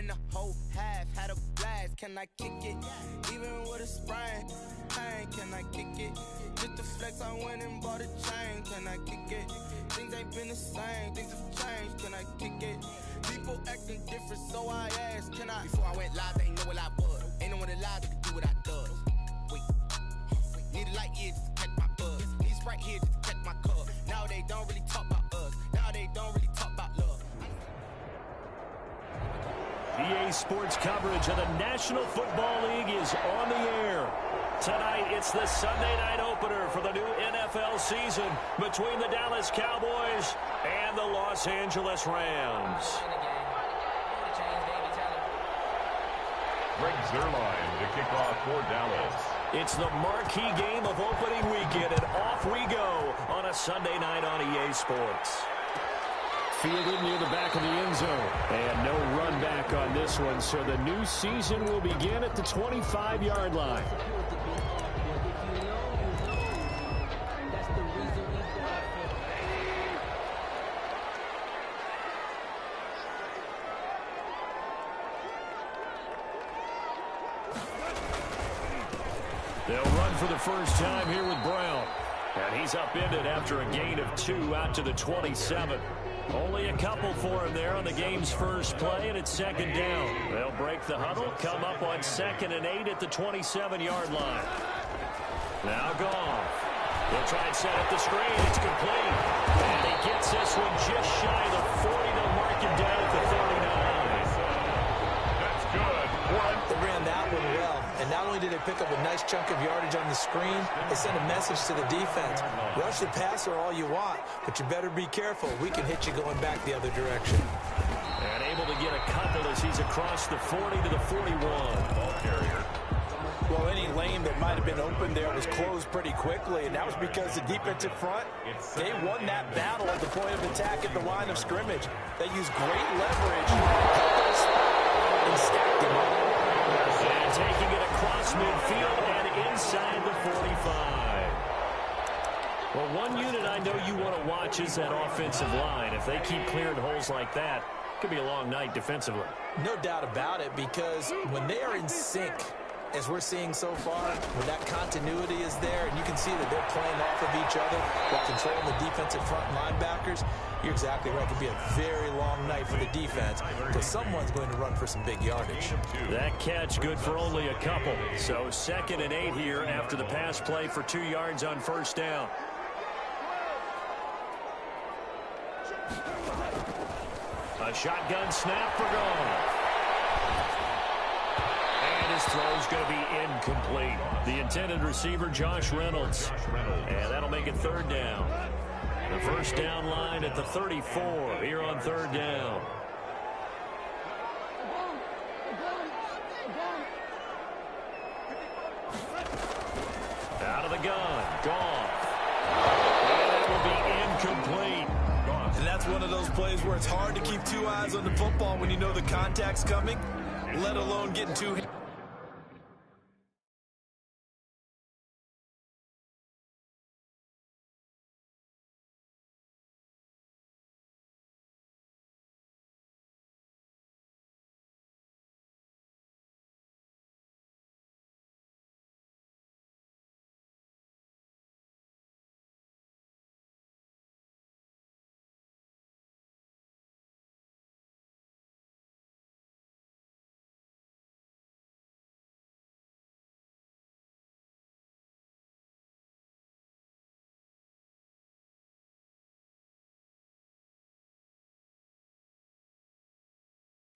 and the whole half had a blast. Can I kick it? Even with a sprain, pain, can I kick it? Just to flex, I went and bought a chain. Can I kick it? Things ain't been the same, things have changed. Can I kick it? People acting different, so I asked, can I? Before I went live, they know what I was. Ain't no one alive that can do what I does. Wait, need a light years just to catch my buzz. Need Sprite here just to catch my cup. Now they don't really talk about us. Now they don't really talk about love. EA Sports coverage of the National Football League is on the air. Tonight, it's the Sunday night opener for the new NFL season between the Dallas Cowboys and the Los Angeles Rams. Greg Zuerlein to kick off for Dallas. It's the marquee game of opening weekend, and off we go on a Sunday night on EA Sports. Fielded near the back of the end zone. And no run back on this one, so the new season will begin at the 25-yard line. They'll run for the first time here with Brown. And he's upended after a gain of 2 out to the 27. Only a couple for him there on the game's first play, and it's second down. They'll break the huddle, come up on 2nd and 8 at the 27-yard line. Now Goff. They'll try and set up the screen. It's complete. And he gets this one just shy of the 40. They'll mark him down at the 39. That's good. They ran that one well. And not only did they pick up a nice chunk of yardage on the screen, they sent a message to the defense. Rush the passer all you want, but you better be careful. We can hit you going back the other direction. And able to get a couple as he's across the 40 to the 41. Ball carrier. Well, any lane that might have been open there was closed pretty quickly, and that was because the defensive front, they won that battle at the point of attack at the line of scrimmage. They used great leverage, and stacked him up. And taking it across midfield and inside the 45. Well, one unit I know you want to watch is that offensive line. If they keep clearing holes like that, it could be a long night defensively. No doubt about it, because when they are in sync, as we're seeing so far, when that continuity is there, and you can see that they're playing off of each other while controlling the defensive front linebackers, you're exactly right. It could be a very long night for the defense because someone's going to run for some big yardage. That catch good for only a couple. So 2nd and 8 here after the pass play for 2 yards on first down. A shotgun snap for Goff. And his throw's going to be incomplete. The intended receiver, Josh Reynolds. And that'll make it 3rd down. The first down line at the 34 here on 3rd down. Out of the gun. Goff. And that will be incomplete. And that's one of those plays where it's hard to keep 2 eyes on the football when you know the contact's coming, let alone getting 2 hands.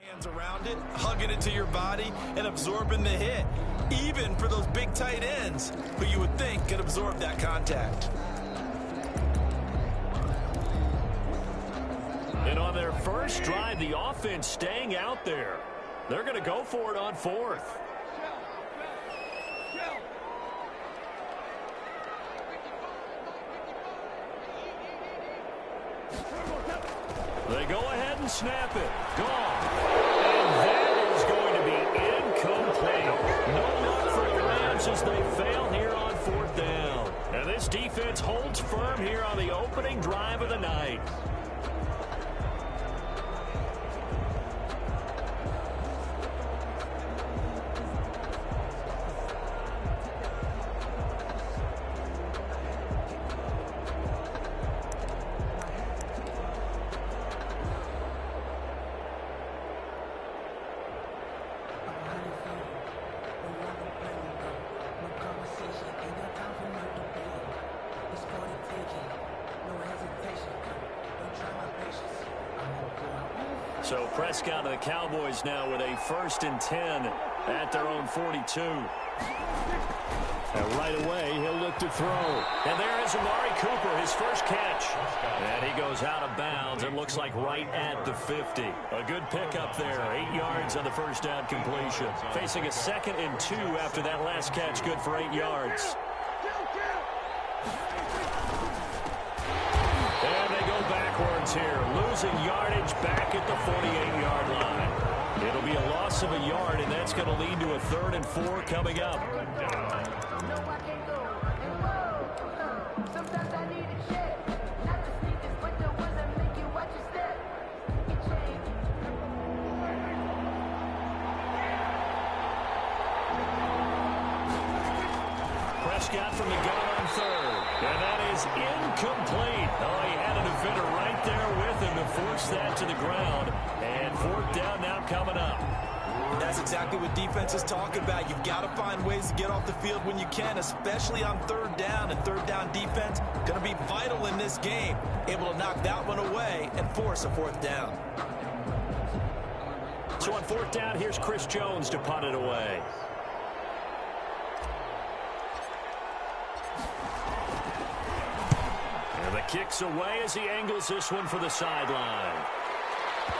Hands around it, hugging it to your body, and absorbing the hit. Even for those big tight ends, who you would think could absorb that contact. And on their first drive, the offense staying out there. They're going to go for it on 4th. They go ahead and snap it. Gone. And that is going to be incomplete. No luck for the Rams as they fail here on 4th down. And this defense holds firm here on the opening drive of the night. So Prescott and the Cowboys now with a 1st and 10 at their own 42. And right away, he'll look to throw. And there is Amari Cooper, his first catch. And he goes out of bounds and looks like right at the 50. A good pickup there, 8 yards on the first down completion. Facing a 2nd and 2 after that last catch, good for 8 yards. And they go backwards here, losing yardage back at the 48-yard line. It'll be a loss of a yard, and that's going to lead to a 3rd and 4 coming up. Prescott from the gun on 3rd, and that is incomplete. Oh, he had a defender right there with him to force that to the ground, and 4th down now coming up. That's exactly what defenses talk about. You've got to find ways to get off the field when you can, especially on 3rd down, and 3rd down defense going to be vital in this game, able to knock that one away and force a 4th down. So on 4th down, here's Chris Jones to punt it away. And the kick's away as he angles this one for the sideline.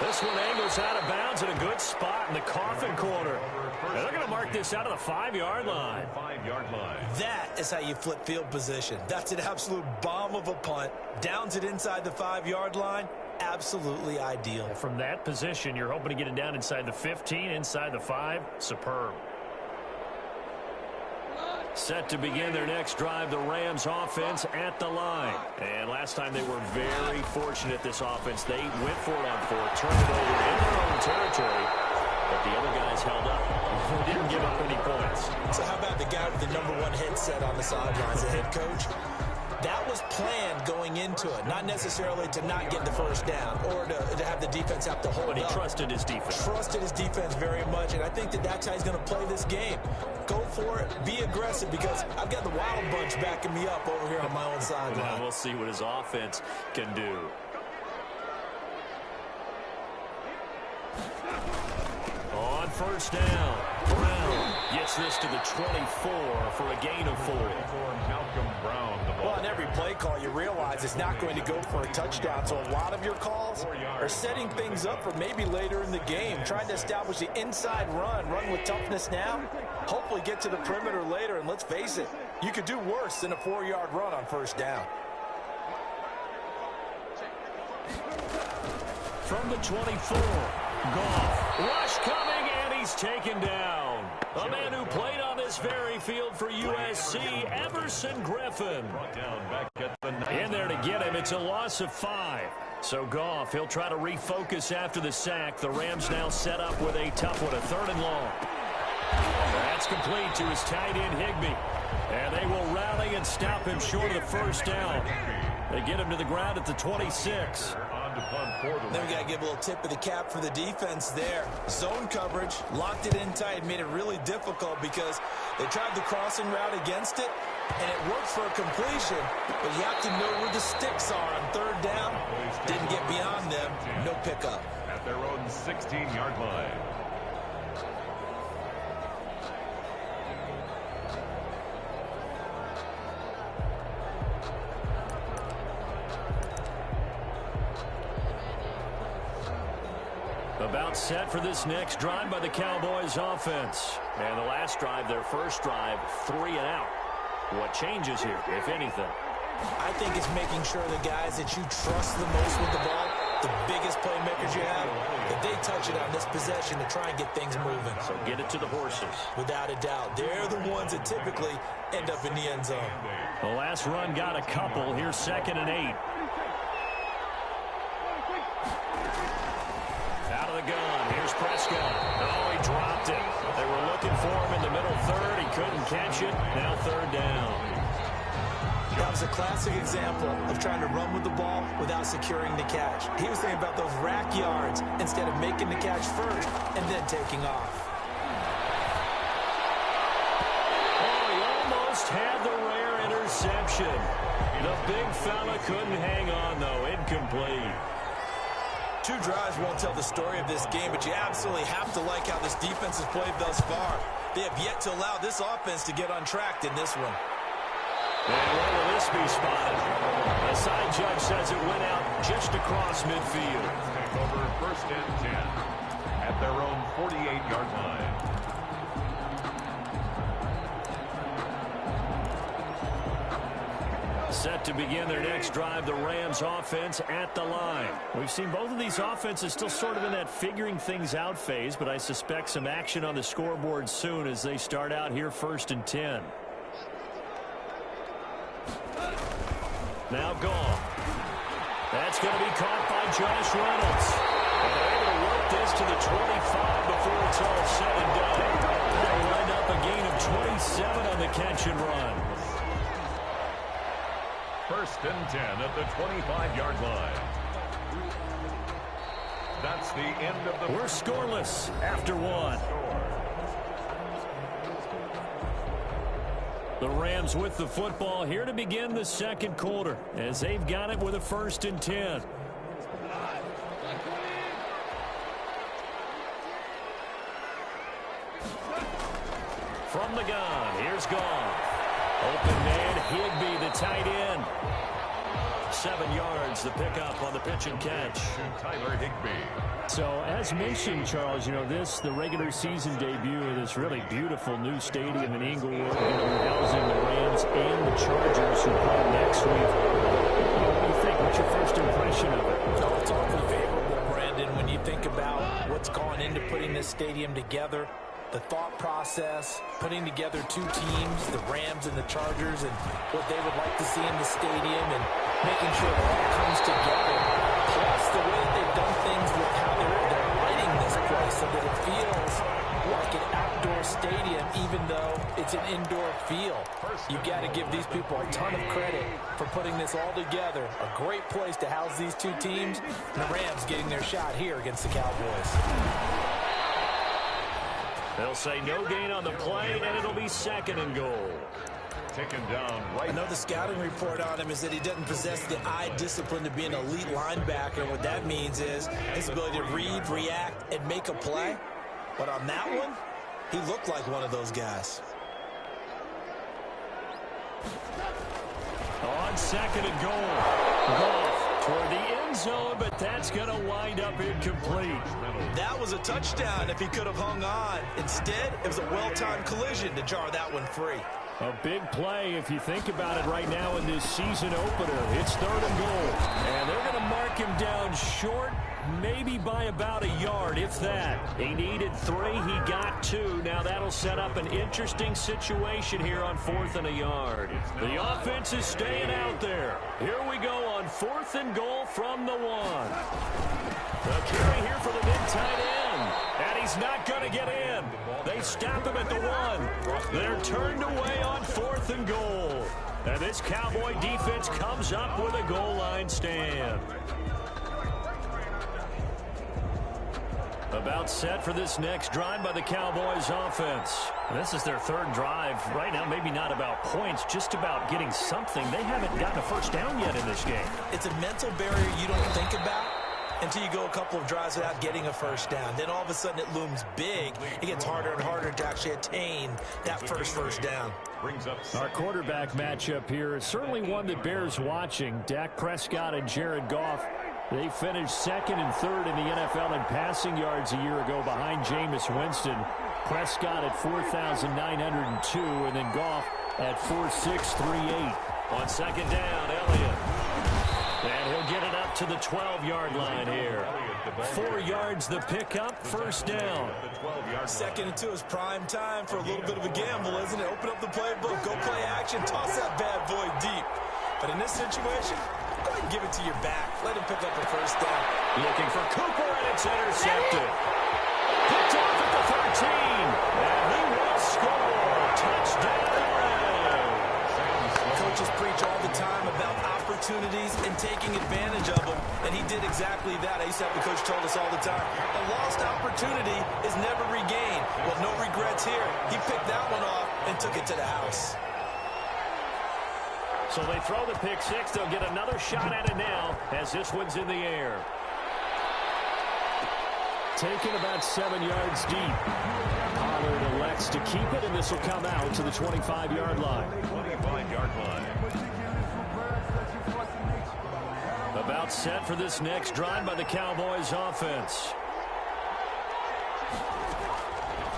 This one angles out of bounds in a good spot in the coffin corner. And they're going to mark this out of the 5-yard line. 5-yard line. That is how you flip field position. That's an absolute bomb of a punt. Downs it inside the 5-yard line. Absolutely ideal. From that position, you're hoping to get it down inside the 15, inside the 5. Superb. Set to begin their next drive, the Rams offense at the line. And last time they were very fortunate, this offense. They went for it on 4th, turned it over in their own territory, but the other guys held up. They didn't give up any points. So how about the guy with the #1 headset on the sidelines, the head coach? That was planned going into it, not necessarily to not get the 1st down or to have the defense have to hold But he up. trusted his defense. Trusted his defense very much, and I think that's how he's going to play this game. Go for it, be aggressive, because I've got the Wild Bunch backing me up over here on my own sideline. Well, we'll see what his offense can do. On 1st down, Brown gets this to the 24 for a gain of 4. Malcolm Brown, the ball. Well, on every play call, you realize it's not going to go for a touchdown, so a lot of your calls are setting things up for maybe later in the game, trying to establish the inside run with toughness now, hopefully get to the perimeter later, and let's face it, you could do worse than a 4-yard run on 1st down. From the 24, Goff. Rush coming, and he's taken down. A man who played on this very field for USC, Everson Griffin. In there to get him. It's a loss of 5. So Goff, he'll try to refocus after the sack. The Rams now set up with a tough one, a 3rd and long. That's complete to his tight end, Higbee. And they will rally and stop him short of the 1st down. They get him to the ground at the 26. Then we got to give a little tip of the cap for the defense there. Zone coverage, locked it in tight, made it really difficult because they tried the crossing route against it, and it worked for a completion, but you have to know where the sticks are on 3rd down. Didn't get beyond them, no pickup. At their own 16-yard line. About set for this next drive by the Cowboys offense. And the last drive, their first drive, 3 and out. What changes here, if anything? I think it's making sure the guys that you trust the most with the ball, the biggest playmakers you have, that they touch it on this possession to try and get things moving. So get it to the horses. Without a doubt. They're the ones that typically end up in the end zone. The last run got a couple. Here's 2nd and 8. Out of the gun. Here's Prescott. Oh, he dropped it. They were looking for him in the middle 3rd. He couldn't catch it. Now 3rd down. That was a classic example of trying to run with the ball without securing the catch. He was thinking about those rack yards instead of making the catch first and then taking off. Oh, he almost had the rare interception. The big fella couldn't hang on, though. Incomplete. 2 drives won't tell the story of this game, but you absolutely have to like how this defense has played thus far. They have yet to allow this offense to get untracked in this one. And where will this be spotted? The side judge says it went out just across midfield. Take over 1st and 10 at their own 48-yard line. Set to begin their next drive, the Rams offense at the line. We've seen both of these offenses still sort of in that figuring things out phase, but I suspect some action on the scoreboard soon as they start out here 1st and 10. Now Goff. That's going to be caught by Josh Reynolds. And they're able to work this to the 25 before it's all said and done. They'll wind up a gain of 27 on the catch and run. 1st and 10 at the 25-yard line. That's the end of the... We're scoreless after 1. The Rams with the football here to begin the 2nd quarter as they've got it with a 1st and 10. From the gun, here's Goff. Open man, Higbee, the tight end. 7 yards, the pickup on the pitch and catch. Tyler Higbee. So, as mentioned, Charles, you know, the regular season debut of this really beautiful new stadium in Inglewood, housing the Rams and the Chargers who play next week. What do you think? What's your first impression of it? Oh, it's awfully favorable, Brandon, when you think about what's gone into putting this stadium together. The thought process, putting together 2 teams, the Rams and the Chargers, and what they would like to see in the stadium, and making sure it all comes together. Plus, the way that they've done things with how they're lighting this place so that it feels like an outdoor stadium, even though it's an indoor feel. You've got to give these people a ton of credit for putting this all together. A great place to house these 2 teams, and the Rams getting their shot here against the Cowboys. They'll say no gain on the play, and it'll be 2nd and goal. Taken down right. I know the scouting report on him is that he doesn't possess the eye discipline to be an elite linebacker. What that means is his ability to read, react, and make a play. But on that one, he looked like one of those guys. On 2nd and goal. Goff toward the end zone, but that's going to wind up incomplete. That was a touchdown if he could have hung on. Instead, it was a well-timed collision to jar that one free. A big play if you think about it right now in this season opener. It's 3rd and goal. And they're going to mark him down short, maybe by about a yard, if that. He needed 3, he got 2. Now that'll set up an interesting situation here on 4th and a yard. The offense is staying out there. Here we go on 4th and goal from the 1. The carry here for the mid-tight end. And he's not going to get in. They stop him at the 1. They're turned away on 4th and goal. And this Cowboy defense comes up with a goal line stand. About set for this next drive by the Cowboys offense. And this is their 3rd drive. Right now, maybe not about points, just about getting something. They haven't gotten a first down yet in this game. It's a mental barrier you don't think about until you go a couple of drives without getting a first down. Then all of a sudden it looms big. It gets harder and harder to actually attain that first down. Brings up our quarterback matchup here is certainly one that bears watching. Dak Prescott and Jared Goff. They finished 2nd and 3rd in the NFL in passing yards a year ago behind Jameis Winston. Prescott at 4,902 and then Goff at 4,638. On 2nd down, Elliott. And he'll get it up to the 12-yard line here. 4 yards the pickup, first down. 2nd and 2 is prime time for a little bit of a gamble, isn't it? Open up the playbook, go play action, toss that bad boy deep. But in this situation, go ahead and give it to your back. Let him pick up a first down. Looking for Cooper, and it's intercepted. Picked off at the 13. And he will score. Touchdown, Rams. Coaches preach all the time about opportunities and taking advantage of them, and he did exactly that. I used to have the coach told us all the time, a lost opportunity is never regained. Well, no regrets here. He picked that one off and took it to the house. So they throw the pick 6. They'll get another shot at it now as this one's in the air. taken about 7 yards deep. Pollard elects to keep it, and this will come out to the 25-yard line. 25-yard line. About set for this next drive by the Cowboys offense.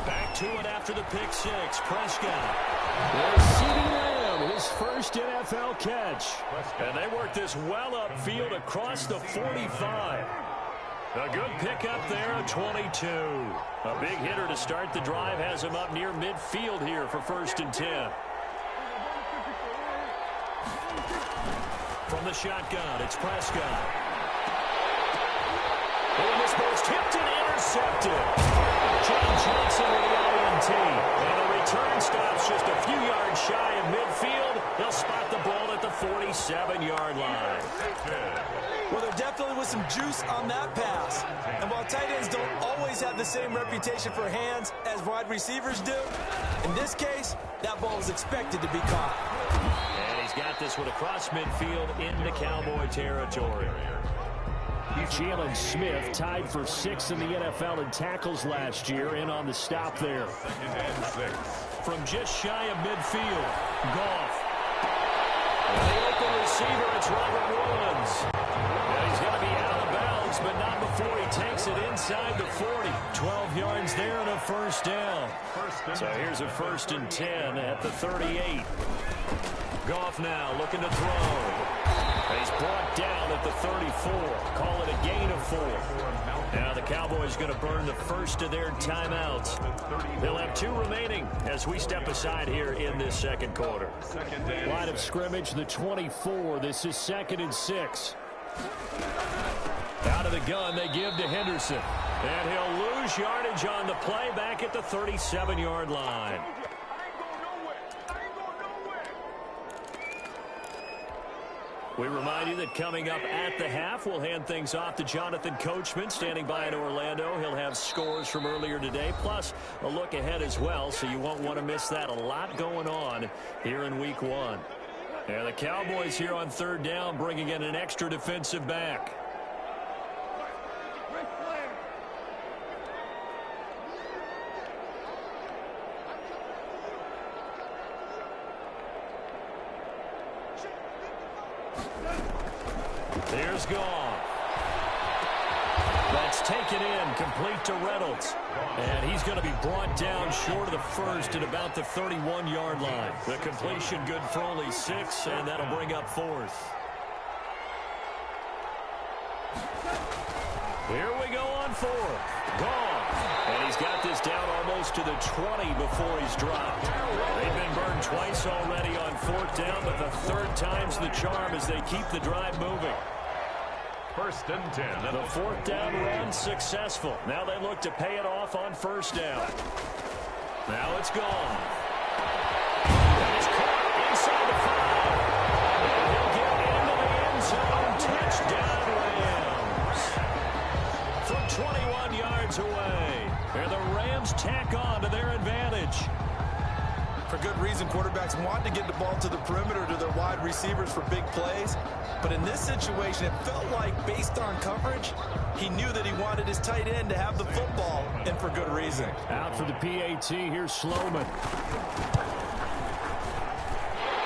Back to it after the pick six. Prescott. There's CeeDee Lamb, his first NFL catch. And they work this well upfield across the 45. A good pickup there at 22. A big hitter to start the drive has him up near midfield here for 1st and 10. From the shotgun, it's Prescott. And this ball's tipped and intercepted. John Johnson with the INT. And the return stops just a few yards shy of midfield. He'll spot the ball at the 47-yard line. Well, there definitely was some juice on that pass. And while tight ends don't always have the same reputation for hands as wide receivers do, in this case, that ball was expected to be caught. And he's got this one across midfield into Cowboy territory. Jalen Smith tied for 6th in the NFL in tackles last year, in on the stop there. 2nd and 6. From just shy of midfield, Goff. And the open receiver, it's Robert Woods. And he's going to be out of bounds, but not before he takes it inside the 40. 12 yards there and a 1st down. So here's a 1st and 10 at the 38. Goff now looking to throw. He's brought down at the 34. Call it a gain of 4. Now the Cowboys going to burn the first of their timeouts. They'll have 2 remaining as we step aside here in this 2nd quarter. Line of scrimmage, the 24. This is 2nd and 6. Out of the gun, they give to Henderson. And he'll lose yardage on the play back at the 37-yard line. We remind you that coming up at the half, we'll hand things off to Jonathan Coachman, standing by in Orlando. He'll have scores from earlier today, plus a look ahead as well, so you won't want to miss that. A lot going on here in Week 1. And the Cowboys here on 3rd down, bringing in an extra defensive back. There's Goff. That's taken in, complete to Reynolds. And he's going to be brought down short of the 1st at about the 31-yard line. The completion good for only 6, and that'll bring up 4th. Here we go on 4th. Goff. And he's got this down almost to the 20 before he's dropped. They've been burned twice already on 4th down, but the 3rd time's the charm as they keep the drive moving. 1st and 10. The 4th down run successful. Now they look to pay it off on 1st down. Now it's gone. And it's caught inside the 5. And he'll get into the end zone. Touchdown Rams. From 21 yards away. And the Rams tack on to their advantage. For good reason, quarterbacks want to get the ball to the perimeter to their wide receivers for big plays. But in this situation, it felt like, based on coverage, he knew that he wanted his tight end to have the football, and for good reason. Out for the PAT, here's Sloman.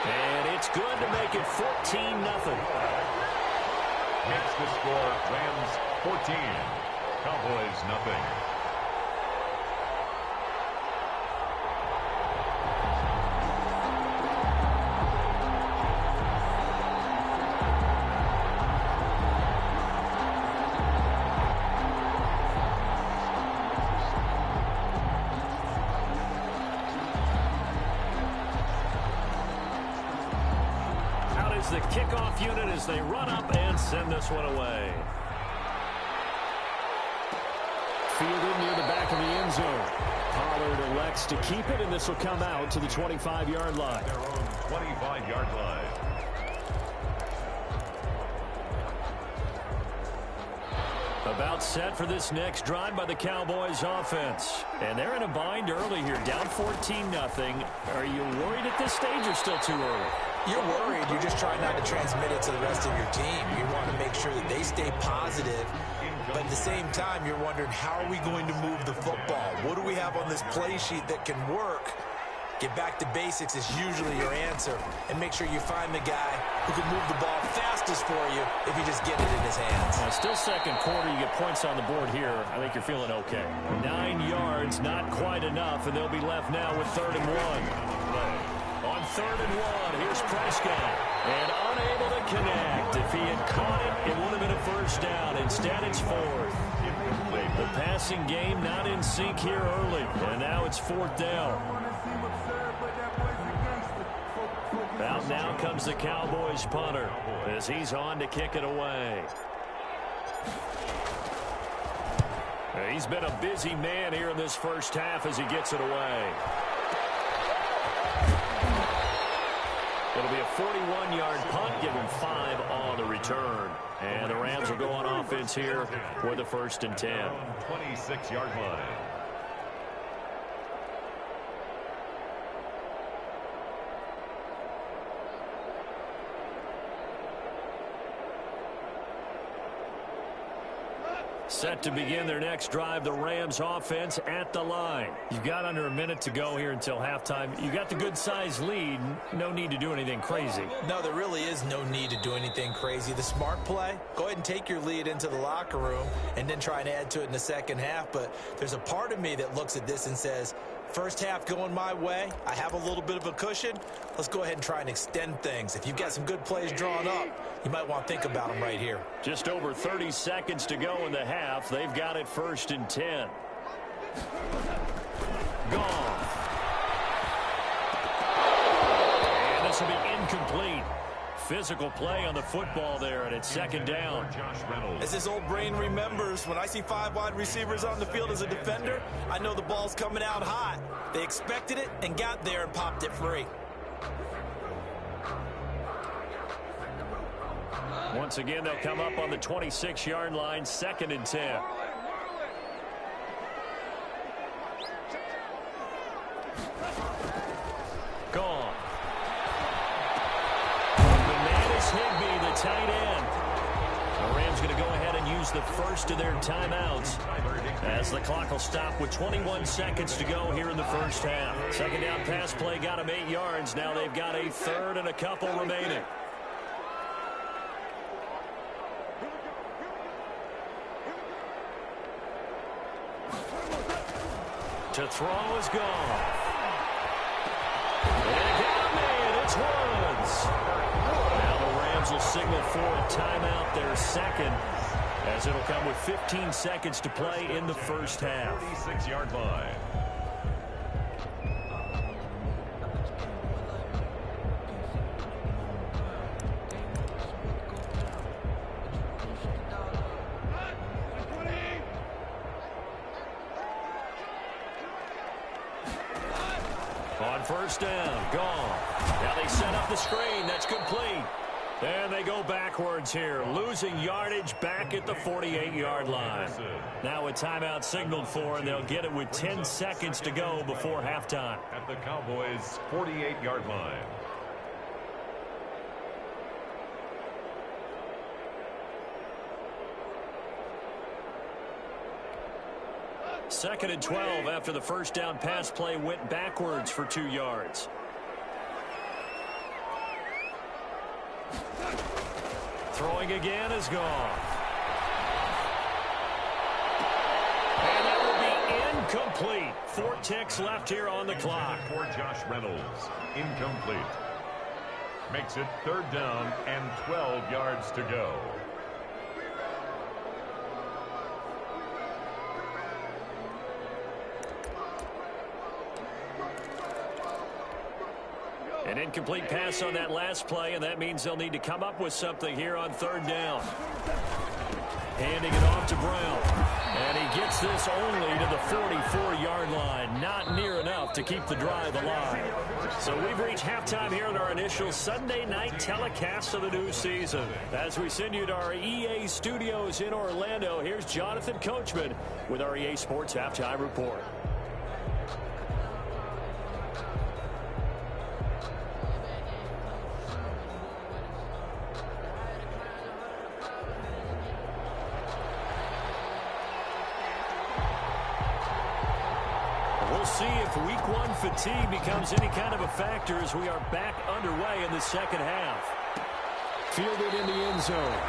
And it's good to make it 14-0. Hits the score, Rams 14, Cowboys nothing. The kickoff unit as they run up and send this one away. Fielded near the back of the end zone. Pollard elects to keep it, and this will come out to the 25-yard line. Their own 25-yard line. About set for this next drive by the Cowboys offense. And they're in a bind early here, down 14-0. Are you worried at this stage or still too early? You're worried. You're just trying not to transmit it to the rest of your team. You want to make sure that they stay positive But at the same time, you're wondering, how are we going to move the football? What do we have on this play sheet that can work? Get back to basics is usually your answer. And make sure you find the guy who can move the ball fastest for you if you just get it in his hands. Well, still second quarter. You get points on the board here. I think you're feeling okay. 9 yards, not quite enough, and they'll be left now with 3rd and 1. On 3rd and 1, here's Prescott. And unable to connect. If he had caught it, it would have been a first down. Instead, it's 4th. The passing game not in sync here early. And now it's 4th down. Out now comes the Cowboys punter as he's on to kick it away. He's been a busy man here in this first half as he gets it away. It'll be a 41-yard punt, give him 5 on the return. And the Rams will go on offense here with a 1st and 10. 26-yard line. Set to begin their next drive, the Rams offense at the line. You've got under a minute to go here until halftime. You got the good-sized lead. No need to do anything crazy. No, there really is no need to do anything crazy. The smart play, go ahead and take your lead into the locker room and then try and add to it in the second half. But there's a part of me that looks at this and says, first half going my way, I have a little bit of a cushion. Let's go ahead and try and extend things. If you've got some good plays drawn up, you might want to think about them right here. Just over 30 seconds to go in the half. They've got it 1st and 10. Gone. And this will be incomplete. Physical play on the football there, and it's 2nd down. As this old brain remembers, when I see 5 wide receivers on the field as a defender, I know the ball's coming out hot. They expected it and got there and popped it free. Once again, they'll come up on the 26-yard line, 2nd and 10. Gone. The man is Higbee, the tight end. The Rams going to go ahead and use the first of their timeouts as the clock will stop with 21 seconds to go here in the first half. 2nd down pass play got them 8 yards. Now they've got a 3rd and a couple remaining. To throw is gone. And got me, it's Woods. Now the Rams will signal for a timeout, their 2nd, as it'll come with 15 seconds to play in the first half. 36-yard line. On 1st down, gone. Now they set up the screen. That's complete. And they go backwards here, losing yardage back at the 48-yard line. Now a timeout signaled for, and they'll get it with 10 seconds to go before halftime. At the Cowboys' 48-yard line. Second and 12 after the first down pass play went backwards for 2 yards. Throwing again is gone. And that will be incomplete. 4 ticks left here on the clock. For Josh Reynolds, incomplete. Makes it 3rd down and 12 yards to go. An incomplete pass on that last play, and that means they'll need to come up with something here on 3rd down. Handing it off to Brown. And he gets this only to the 44-yard line. Not near enough to keep the drive alive. So we've reached halftime here in our initial Sunday night telecast of the new season. As we send you to our EA studios in Orlando, here's Jonathan Coachman with our EA Sports Halftime Report. We'll see if week one fatigue becomes any kind of a factor as we are back underway in the second half. Fielded in the end zone.